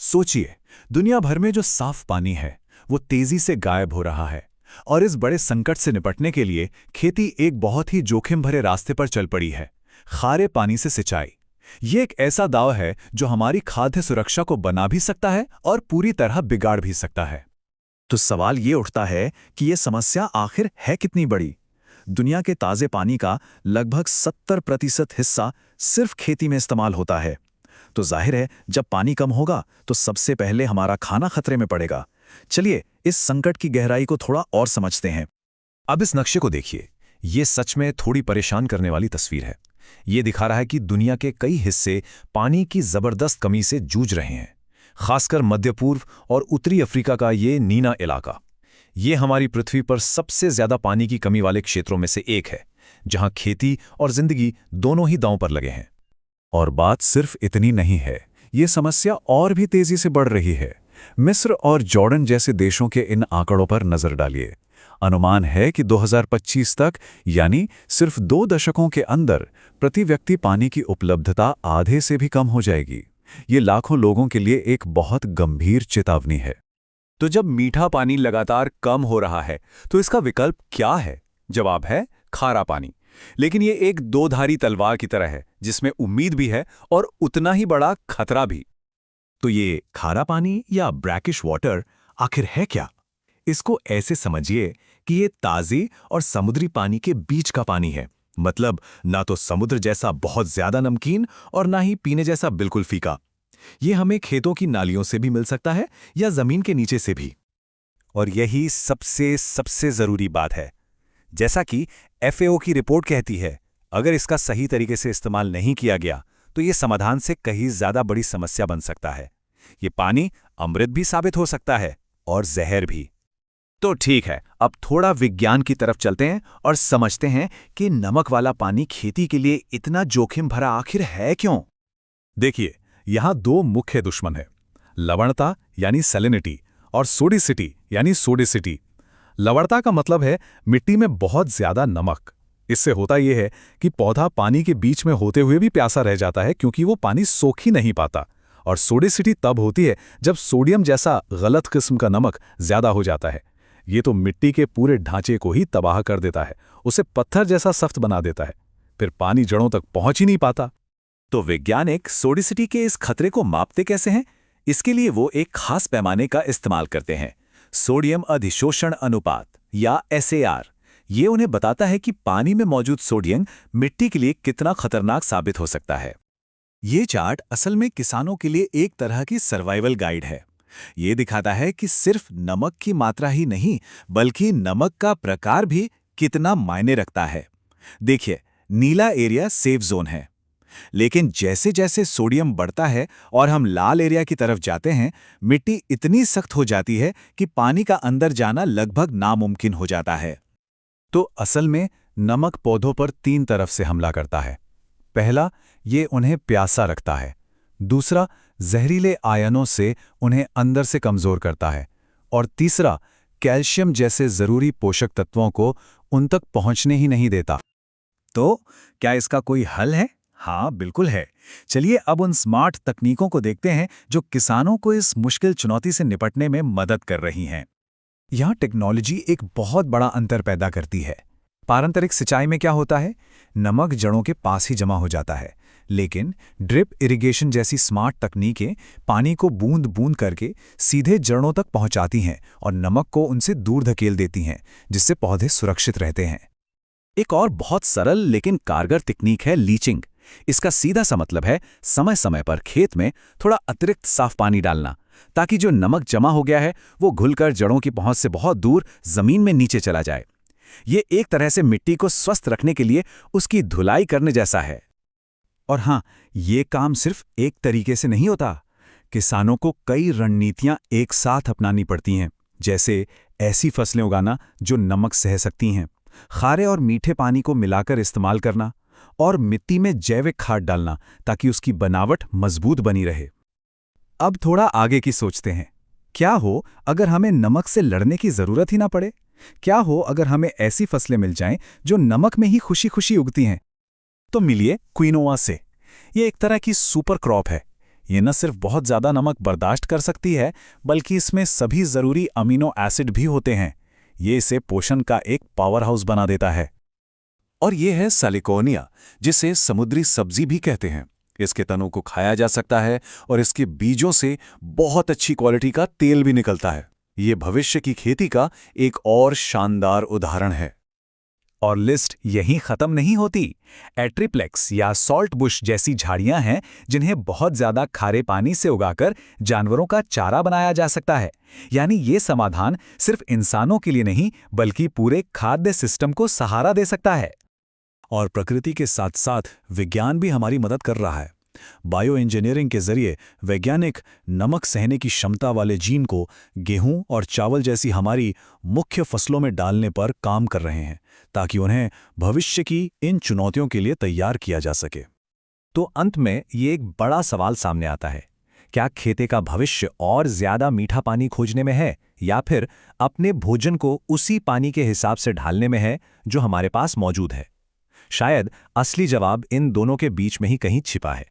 सोचिए, दुनिया भर में जो साफ पानी है वो तेजी से गायब हो रहा है और इस बड़े संकट से निपटने के लिए खेती एक बहुत ही जोखिम भरे रास्ते पर चल पड़ी है। खारे पानी से सिंचाई। ये एक ऐसा दांव है जो हमारी खाद्य सुरक्षा को बना भी सकता है और पूरी तरह बिगाड़ भी सकता है। तो सवाल ये उठता है कि ये समस्या आखिर है कितनी बड़ी। दुनिया के ताज़े पानी का लगभग 70% हिस्सा सिर्फ खेती में इस्तेमाल होता है। तो जाहिर है जब पानी कम होगा तो सबसे पहले हमारा खाना खतरे में पड़ेगा। चलिए इस संकट की गहराई को थोड़ा और समझते हैं। अब इस नक्शे को देखिए। ये सच में थोड़ी परेशान करने वाली तस्वीर है। ये दिखा रहा है कि दुनिया के कई हिस्से पानी की जबरदस्त कमी से जूझ रहे हैं, खासकर मध्य पूर्व और उत्तरी अफ्रीका का ये नीना इलाका। ये हमारी पृथ्वी पर सबसे ज्यादा पानी की कमी वाले क्षेत्रों में से एक है, जहां खेती और जिंदगी दोनों ही दांव पर लगे हैं। और बात सिर्फ इतनी नहीं है, ये समस्या और भी तेजी से बढ़ रही है। मिस्र और जॉर्डन जैसे देशों के इन आंकड़ों पर नजर डालिए। अनुमान है कि 2025 तक, यानी सिर्फ 2 दशकों के अंदर, प्रति व्यक्ति पानी की उपलब्धता आधे से भी कम हो जाएगी। ये लाखों लोगों के लिए एक बहुत गंभीर चेतावनी है। तो जब मीठा पानी लगातार कम हो रहा है तो इसका विकल्प क्या है? जवाब है खारा पानी। लेकिन ये एक दो-धारी तलवार की तरह है, जिसमें उम्मीद भी है और उतना ही बड़ा खतरा भी। तो ये खारा पानी या ब्रैकिश वाटर आखिर है क्या? इसको ऐसे समझिए कि ये ताज़े और समुद्री पानी के बीच का पानी है। मतलब ना तो समुद्र जैसा बहुत ज्यादा नमकीन और ना ही पीने जैसा बिल्कुल फीका। ये हमें खेतों की नालियों से भी मिल सकता है या जमीन के नीचे से भी। और यही सबसे जरूरी बात है। जैसा कि FAO की रिपोर्ट कहती है, अगर इसका सही तरीके से इस्तेमाल नहीं किया गया तो ये समाधान से कहीं ज्यादा बड़ी समस्या बन सकता है। ये पानी अमृत भी साबित हो सकता है और जहर भी। तो ठीक है, अब थोड़ा विज्ञान की तरफ चलते हैं और समझते हैं कि नमक वाला पानी खेती के लिए इतना जोखिम भरा आखिर है क्यों। देखिए, यहाँ 2 मुख्य दुश्मन हैं, लवणता यानी सैलिनिटी और सोडिसिटी यानी सोडिसिटी। लवणता का मतलब है मिट्टी में बहुत ज्यादा नमक। इससे होता यह है कि पौधा पानी के बीच में होते हुए भी प्यासा रह जाता है, क्योंकि वो पानी सोख ही नहीं पाता। और सोडिसिटी तब होती है जब सोडियम जैसा गलत किस्म का नमक ज्यादा हो जाता है। ये तो मिट्टी के पूरे ढांचे को ही तबाह कर देता है, उसे पत्थर जैसा सख्त बना देता है, फिर पानी जड़ों तक पहुंच ही नहीं पाता। तो वैज्ञानिक सोडिसिटी के इस खतरे को मापते कैसे हैं? इसके लिए वो एक खास पैमाने का इस्तेमाल करते हैं, सोडियम अधिशोषण अनुपात या SAR। ये उन्हें बताता है कि पानी में मौजूद सोडियम मिट्टी के लिए कितना खतरनाक साबित हो सकता है। ये चार्ट असल में किसानों के लिए एक तरह की सर्वाइवल गाइड है। ये दिखाता है कि सिर्फ नमक की मात्रा ही नहीं, बल्कि नमक का प्रकार भी कितना मायने रखता है। देखिए, नीला एरिया सेफ जोन है, लेकिन जैसे जैसे सोडियम बढ़ता है और हम लाल एरिया की तरफ जाते हैं, मिट्टी इतनी सख्त हो जाती है कि पानी का अंदर जाना लगभग नामुमकिन हो जाता है। तो असल में नमक पौधों पर 3 तरफ से हमला करता है। पहला, ये उन्हें प्यासा रखता है। दूसरा, जहरीले आयनों से उन्हें अंदर से कमजोर करता है। और तीसरा, कैल्शियम जैसे जरूरी पोषक तत्वों को उन तक पहुंचने ही नहीं देता। तो क्या इसका कोई हल है? हाँ, बिल्कुल है। चलिए अब उन स्मार्ट तकनीकों को देखते हैं जो किसानों को इस मुश्किल चुनौती से निपटने में मदद कर रही हैं। यहाँ टेक्नोलॉजी एक बहुत बड़ा अंतर पैदा करती है। पारंपरिक सिंचाई में क्या होता है? नमक जड़ों के पास ही जमा हो जाता है, लेकिन ड्रिप इरिगेशन जैसी स्मार्ट तकनीकें पानी को बूंद बूंद करके सीधे जड़ों तक पहुंचाती हैं और नमक को उनसे दूर धकेल देती हैं, जिससे पौधे सुरक्षित रहते हैं। एक और बहुत सरल लेकिन कारगर तकनीक है लीचिंग। इसका सीधा सा मतलब है समय समय पर खेत में थोड़ा अतिरिक्त साफ पानी डालना, ताकि जो नमक जमा हो गया है वो घुलकर जड़ों की पहुंच से बहुत दूर जमीन में नीचे चला जाए। ये एक तरह से मिट्टी को स्वस्थ रखने के लिए उसकी धुलाई करने जैसा है। और हाँ, ये काम सिर्फ एक तरीके से नहीं होता। किसानों को कई रणनीतियां एक साथ अपनानी पड़ती हैं, जैसे ऐसी फसलें उगाना जो नमक सह सकती हैं, खारे और मीठे पानी को मिलाकर इस्तेमाल करना, और मिट्टी में जैविक खाद डालना ताकि उसकी बनावट मजबूत बनी रहे। अब थोड़ा आगे की सोचते हैं। क्या हो अगर हमें नमक से लड़ने की जरूरत ही ना पड़े? क्या हो अगर हमें ऐसी फसलें मिल जाएं जो नमक में ही खुशी खुशी उगती हैं? तो मिलिए क्विनोआ से। ये एक तरह की सुपर क्रॉप है। ये न सिर्फ बहुत ज़्यादा नमक बर्दाश्त कर सकती है, बल्कि इसमें सभी ज़रूरी अमीनो एसिड भी होते हैं। ये इसे पोषण का एक पावर हाउस बना देता है। और ये है सैलिकोनिया, जिसे समुद्री सब्जी भी कहते हैं। इसके तनों को खाया जा सकता है और इसके बीजों से बहुत अच्छी क्वालिटी का तेल भी निकलता है। ये भविष्य की खेती का एक और शानदार उदाहरण है। और लिस्ट यहीं खत्म नहीं होती। एट्रिप्लेक्स या सॉल्ट बुश जैसी झाड़ियां हैं जिन्हें बहुत ज्यादा खारे पानी से उगाकर जानवरों का चारा बनाया जा सकता है। यानी ये समाधान सिर्फ इंसानों के लिए नहीं, बल्कि पूरे खाद्य सिस्टम को सहारा दे सकता है। और प्रकृति के साथ साथ विज्ञान भी हमारी मदद कर रहा है। बायो इंजीनियरिंग के जरिए वैज्ञानिक नमक सहने की क्षमता वाले जीन को गेहूं और चावल जैसी हमारी मुख्य फसलों में डालने पर काम कर रहे हैं, ताकि उन्हें भविष्य की इन चुनौतियों के लिए तैयार किया जा सके। तो अंत में ये एक बड़ा सवाल सामने आता है, क्या खेती का भविष्य और ज्यादा मीठा पानी खोजने में है, या फिर अपने भोजन को उसी पानी के हिसाब से ढालने में है जो हमारे पास मौजूद है? शायद असली जवाब इन दोनों के बीच में ही कहीं छिपा है।